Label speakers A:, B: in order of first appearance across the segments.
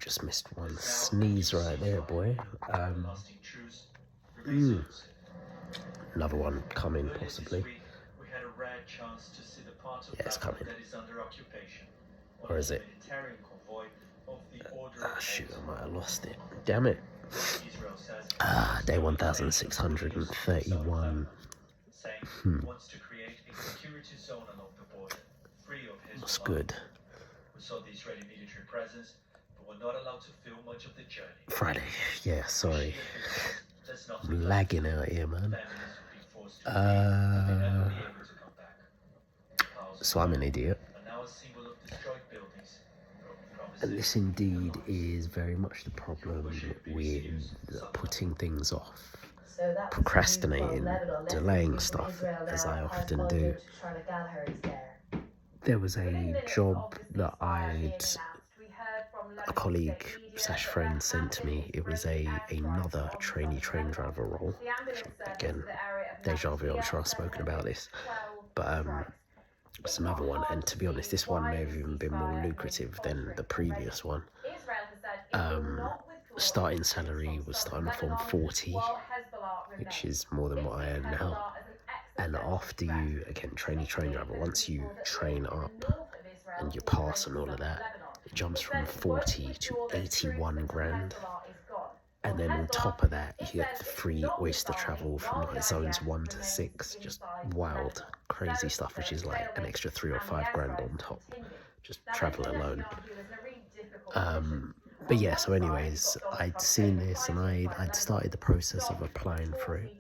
A: just missed one sneeze right there, boy. Another one coming, possibly. Yeah, it's coming. Or is it? Ah, shoot, I might have lost it. Damn it. Day 1631. That's good. Friday. Yeah, sorry. I'm lagging out here, man. So I'm an idiot. And this indeed is very much the problem with putting things off, procrastinating, delaying stuff, as I often do. There was a job that a colleague / friend sent to me. It was another train driver role. Again, deja vu, I'm sure I've spoken about this. But it's another one, and to be honest, this one may have even been more lucrative than the previous one. Starting salary was starting off on 40, which is more than what I earn now. And after you, again, train driver, once you train up and you pass and all of that, it jumps from 40 to 81 grand. And then on top of that, you get the free Oyster travel from like zones 1 to 6. Just wild, crazy stuff, which is like an extra 3 or 5 grand on top. Just travel alone. But yeah, so anyways, I'd seen this and I'd started the process of applying for it.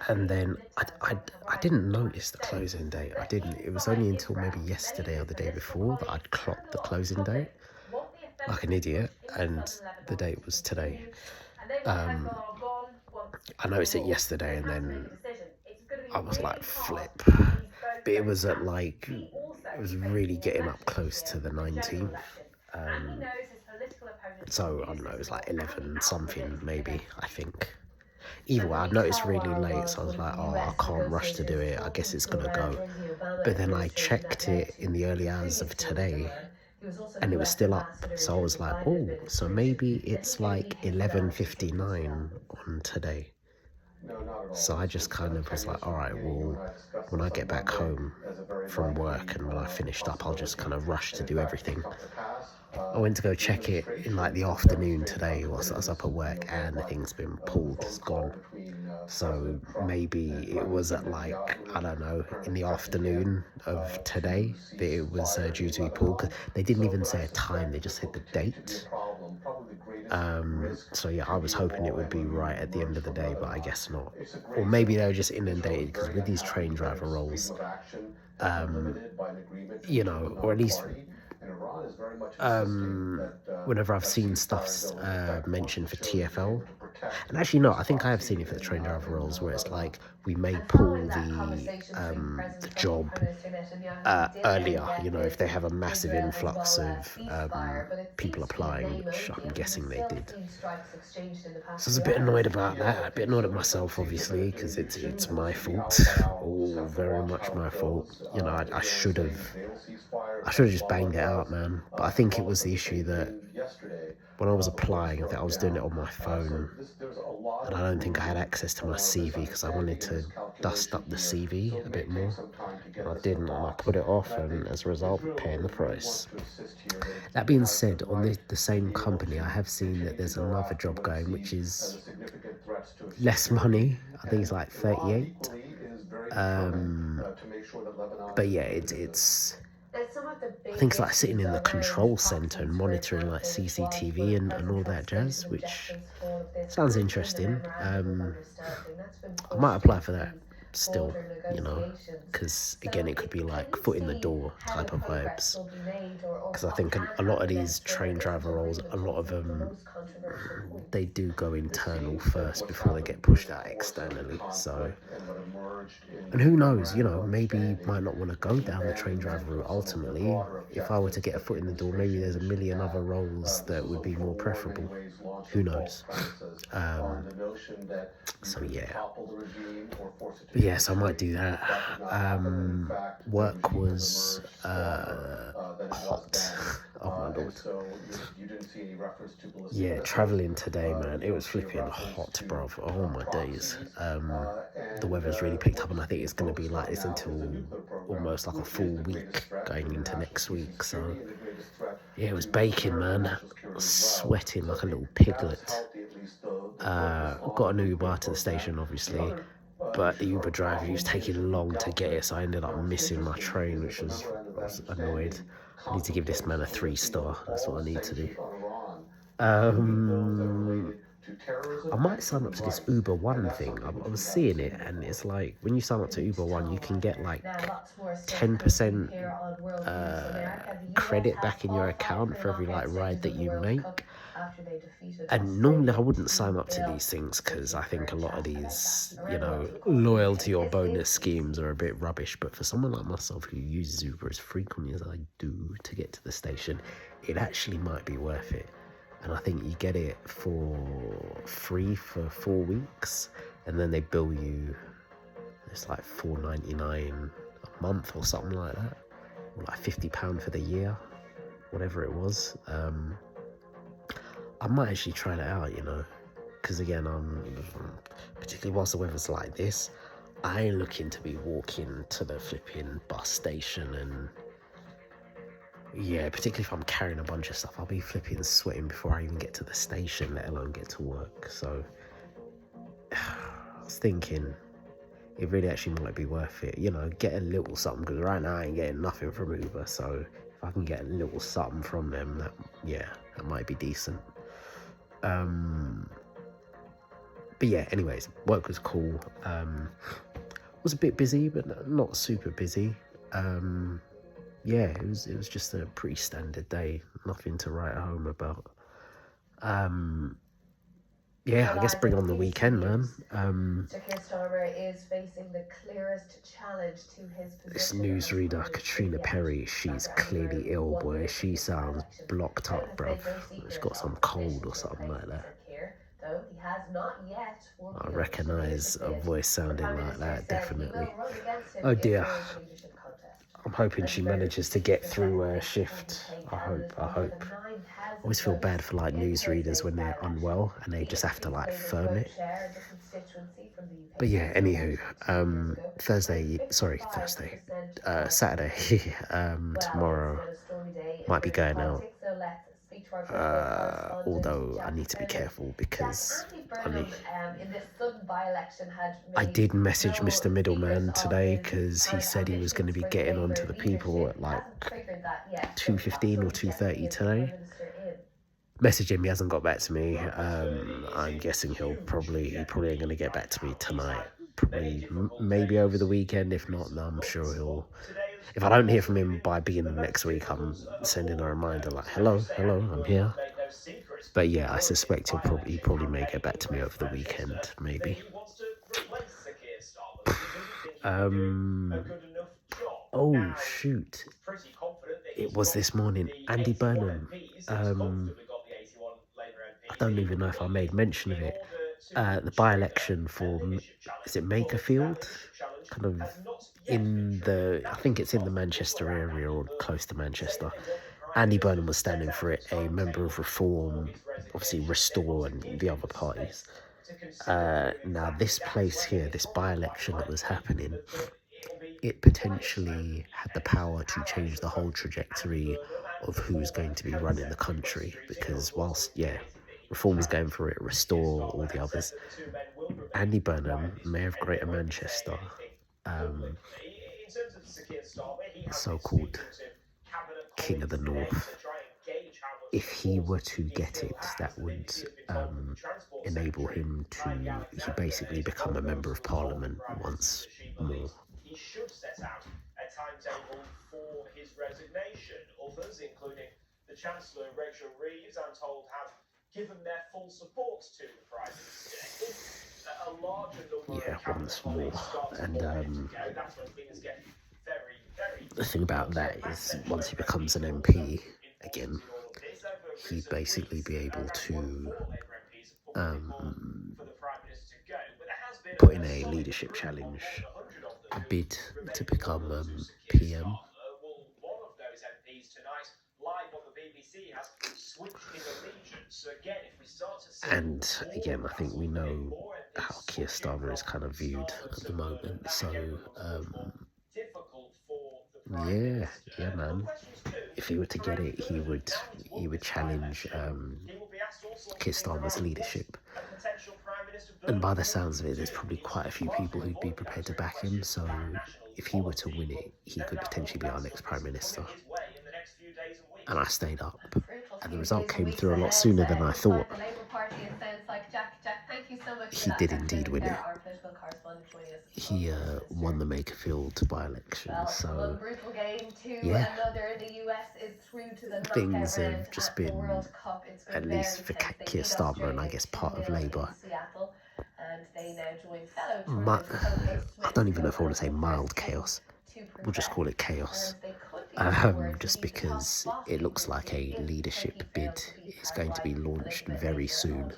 A: And then I didn't notice the closing date. I didn't. It was only until maybe yesterday or the day before that I'd clocked the closing date, like an idiot, and the date was today. I noticed it yesterday, and then I was like, flip. But it was at like, it was really getting up close to the 19th. So I don't know, it was like 11 something maybe, I think. Either way, I noticed really late, so I was like, oh, I can't rush to do it, I guess it's gonna go. But then I checked it in the early hours of today, and it was still up. So I was like, oh, so maybe it's like 11:59 on today. So I just kind of was like, all right, well, when I get back home from work and when I finished up, I'll just kind of rush to do everything. I went to go check it in like the afternoon today whilst I was up at work, and the thing's been pulled, it's gone. So maybe it was at like, I don't know, in the afternoon of today that it was due to be pulled, because they didn't even say a time, they just said the date. So yeah, I was hoping it would be right at the end of the day, but I guess not. Or maybe they were just inundated, because with these train driver roles, you know, or at least whenever I've seen stuff mentioned for TfL, and actually no, I think I have seen it for the train driver roles, where it's like, we may pull the job earlier, you know, if they have a massive influx of people applying, which I'm guessing they did. So I was a bit annoyed about that, a bit annoyed at myself, obviously, because it's my fault, all very much my fault. You know, I should have just banged it out, man. But I think it was the issue that when I was applying, I think I was doing it on my phone, and I don't think I had access to my CV, because I wanted to dust up the CV a bit more, and I didn't, and I put it off, and as a result, paying the price. That being said, on the same company, I have seen that there's another job going, which is less money. I think it's like 38. But yeah, it's I think it's like sitting in the control center and monitoring like CCTV and all that jazz, which sounds interesting. I might apply for that still, you know, because again, it could be like foot in the door type of vibes. Because I think a lot of these train driver roles, a lot of them, they do go internal first before they get pushed out externally. So, and who knows, you know, maybe you might not want to go down the train driver route ultimately. If I were to get a foot in the door, maybe there's a million other roles that would be more preferable. Who knows? So yeah. But yes, I might do that. Work was hot Yeah, traveling today, man, it was flipping hot, bruv. Oh my days. The weather's really picked up, and I think it's going to be like this until almost like a full week going into next week. So yeah, it was baking, man. I was sweating like a little piglet. Got an Uber to the station, obviously, but the Uber driver, he was taking long to get it, so I ended up missing my train, which I was annoyed. I need to give this man a 3-star. That's what I need to do. I might sign up to this Uber One thing. I was seeing it, and it's like when you sign up to Uber One, you can get like 10% credit back in your account for every like ride that you make. And normally I wouldn't sign up to these things because I think a lot of these, loyalty or bonus schemes are a bit rubbish. But for someone like myself who uses Uber as frequently as I do to get to the station, it actually might be worth it. And I think you get it for free for 4 weeks, and then they bill you, it's like $4.99 a month or something like that, or like £50 for the year, whatever it was. I might actually try that out, because again, particularly whilst the weather's like this, I ain't looking to be walking to the flipping bus station, and yeah, particularly if I'm carrying a bunch of stuff, I'll be flipping sweating before I even get to the station, let alone get to work. So I was thinking it really actually might be worth it, get a little something, because right now I ain't getting nothing from Uber. So if I can get a little something from them, that might be decent. But yeah, anyways, work was cool. Was a bit busy, but not super busy. Yeah, it was just a pretty standard day, nothing to write home about. Yeah, I guess bring on the weekend, man.
B: Sir Keir Starmer is facing the clearest challenge to his
A: This
B: position.
A: newsreader, Katrina Perry, she's clearly ill, boy. She sounds blocked up, bruv. She's got some cold or something like that. I recognise a voice sounding like that, definitely. Oh dear. I'm hoping she manages to get through her shift. I hope. I always feel bad for like newsreaders when they're unwell and they just have to like firm it. But yeah, anywho, Saturday, tomorrow, might be going out. Although I need to be careful because I did message Mr. Middleman today because he said he was going to be getting onto the people at like 2:15 or 2:30 today. Message him, he hasn't got back to me. I'm guessing he probably ain't going to get back to me tonight. Probably maybe over the weekend. If not, no, I'm sure he'll. If I don't hear from him by beginning of next week, I'm sending a reminder like, hello, I'm here. But yeah, I suspect he probably may get back to me over the weekend, maybe. Oh shoot, it was this morning. Andy Burnham. I don't even know if I made mention of it. The by-election for, is it Makerfield? Kind of I think it's in the Manchester area or close to Manchester. Andy Burnham was standing for it, a member of Reform, obviously Restore and the other parties. Now this place here, this by-election that was happening, it potentially had the power to change the whole trajectory of who's going to be running the country, because whilst, Reform was going for it, Restore, all the others, Andy Burnham, Mayor of Greater Manchester, so-called King of the North, if he were to get it, that would enable him to basically become a member of Parliament once more. He should set out a timetable for his resignation. Others, including the Chancellor Rachel Reeves, I'm told, have given their full support to the Prime Minister. A larger number once more. And the thing about that is, once he becomes an MP again, he'd basically be able to put in a leadership challenge, a bid to become PM. And again, I think we know how Keir Starmer is kind of viewed at the moment. So, yeah, yeah, man. If he were to get it, he would challenge Keir Starmer's leadership. And by the sounds of it, there's probably quite a few people who'd be prepared to back him. So if he were to win it, he could potentially be our next Prime Minister. And I stayed up. And the result came through a lot sooner than I thought. He did indeed win it. He won the Makerfield by-election. So, yeah, things have just been, at least for Keir Starmer and I guess part of Labour, I don't even know if I want to say mild chaos. We'll just call it chaos. Just because it looks like a leadership bid is going to be launched very soon.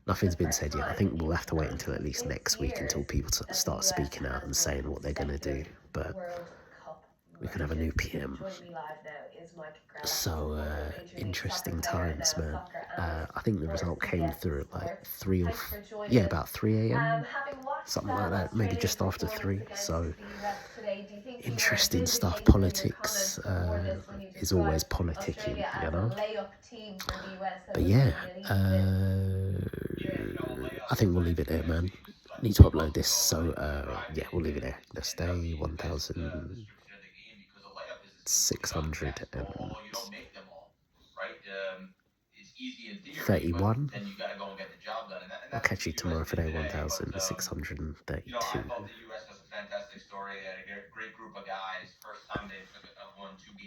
A: Nothing's been said yet. I think we'll have to wait until at least next week until people start speaking out and saying what they're going to do. But we could have a new PM. So, interesting times, man. I think the result came through at like about 3 a.m. Something like that, maybe just after 3. So, interesting stuff. Politics is always politicking, you know? But yeah, I think we'll leave it there, man. Need to upload this, so yeah, we'll leave it there. Let's stay 1,631. I'll catch you tomorrow for day 1,632.